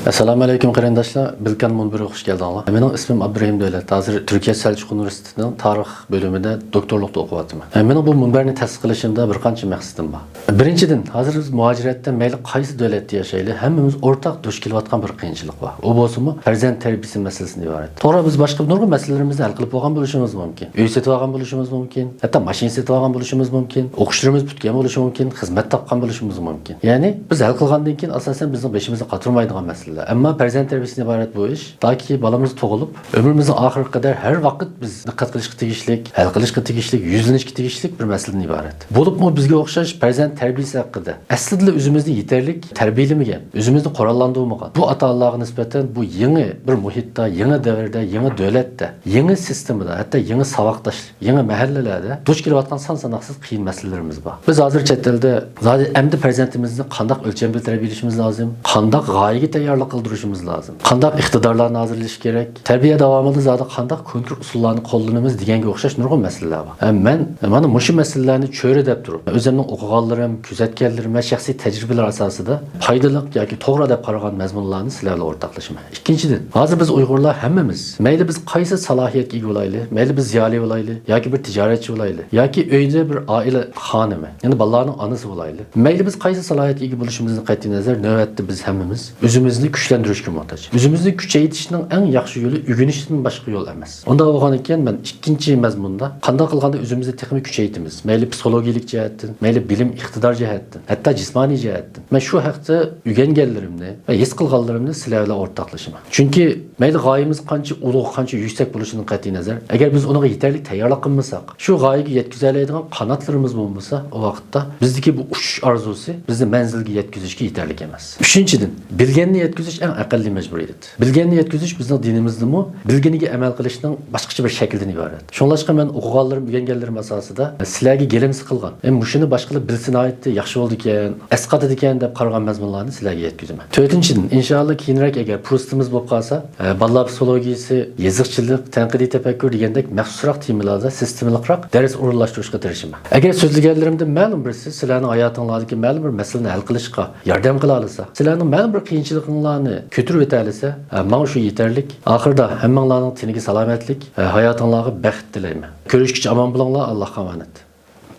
Assalomu alaykum qarindoshlar. Bilkan munbiriga xush keldinglar. Mening ismim Abdurahim Davlat. Hozir Turkiya Selçuk Universitetining tarix bo'limida doktorlikda o'qiyapman. Mening bu munbarni ta'sis qilishimda bir qancha maqsadim bor. Birinchidan, hozir biz muhojiratda mayli qaysi davlatda yashaylik, hammamiz o'rtaq duch kelayotgan bir qiyinchilik bor. U bo'lsa-mu farzand tarbiyasi masalasidan iborat. To'g'ri, biz boshqa nurg'un masalalarimizni hal qilib bo'lgan bo'lishimiz mumkin. Uy sotib olgan bo'lishimiz mumkin, hatto mashina sotib olgan bo'lishimiz mumkin, o'qishlarimiz bitgan bo'lishi mumkin, xizmat topgan bo'lishimiz mumkin. Ya'ni biz hal qilgandan keyin asosan bizning beshimizga qatirmaydigan masalalar. Ammo farzand tarbiyasidan iborat bu ish toki bolamiz tug'ilib, umrimizning oxiriga qadar har vaqt biz diqqat qilishga tegishlik, hal qilishga tegishlik, yuzlanishga tegishlik bir masaladan iborat. Bo'libmi bizga o'xshash farzand tarbiyasi haqida aslida o'zimizni yetarlik tarbiyalamagan, o'zimizni qurollantirmagan. Bu ota-onalarga nisbatan bu yangi bir muhitda, yangi davrda, yangi davlatda, yangi sistemda, hatto yangi saboqdosh, yangi mahallalarda duch kelayotgan son-sanoqsiz qiyin masalalarimiz bor. Biz hozir chet elda endi farzandimizni qanday o'lchamda tarbiyalashimiz lozim, qanday g'oyaga tayyorlik qildirishimiz lozim, qanday iqtidorlarni hozirlash kerak, tarbiya davomida zodi qanday konkret usullarni qo'llanamiz deganga o'xshash nurg'un masalalar bor. Men mana mushu masalalarni cho'ri deb turib, o'zimning o'qiganlarim, kuzatganlarim va shaxsiy tajribalar asosida foydali yoki to'g'ri deb qaragan mazmunlarni sizlar bilan o'rtoqlashaman. Ikkinchidan, hozir biz Uyg'urlar hammamiz, mayli biz qaysi salohiyatga ega bo'laylik, mayli biz ziyoli bo'laylik, yoki bir tijoratchi bo'laylik, yoki uyda bir oila xonimi, ya'ni bolalarning onasi bo'laylik. Mayli biz qaysi salohiyatga ega bo'lishimizdan qat'iy nazar, navbatda biz hammamiz o'zimizni kuchlantirishga muhtoj. O'zimizni kuchaytirishning eng yaxshi yo'li o'rganishdan boshqa yo'l emas. Unda bo'lgan ekan men ikkinchi mazmunda qanday qilganda o'zimizni texnik kuchaytiramiz. Mayli psixologik jihatdan, mayli bilim, iqtidor jihatdan, hatto jismoniy jihatdan. Men shu haqda o'rganganlarimni va his qilganlarimni sizlar bilan o'rtoqlashaman. Chunki mayli g'oyamiz qancha ulug', qancha yuksak bo'lishidan qat'iy nazar, agar biz unga yetarli tayyorlik qilmasak, shu g'oyaga yetkazoladigan qanotlarimiz bo'lmasa, o vaqtda bizdagi bu uchish orzusi bizni manzilga yetkazishga yetarli emas. Uchinchidan, bilganni yetkazish eng aqlli majburiyat. Bilganni yetkazish bizning dinimizdami, bilganiga amal qilishning boshqacha bir shaklidan iborat. Shunlashqa men o'qiganlarim, o'rganganlarim asosida sizlarga gelimsiz qilgan, shuni boshqalar bilsin aytdi, yaxshi bo'ldi ekan, asqatdi ekan deb qaragan mazmunlarni sizlarga yetkazaman. To'rtinchidan, inshaalloh keyinroq agar kursimiz bo'lib qolsa, bolalar psixologiyasi, yoziqchilik, tanqidiy tafakkur degandek maxsusroq temalarda sistemalikroq dars o'rinlashtirishga tirishaman. Agar so'zlaganlarimda ma'lum birisi sizlarning hayotinglardagi ma'lum bir masalani hal qilishga yordam qila olsa, sizlarning ma'lum bir qiyinchiliklarni ko'tarib o'talasa, men shu yetarlik. Oxirida hammanglarning tiniga salomatlik, hayotinglarga baxt tilayman. Ko'rishguncha omon bo'linglar, Allohga omonat.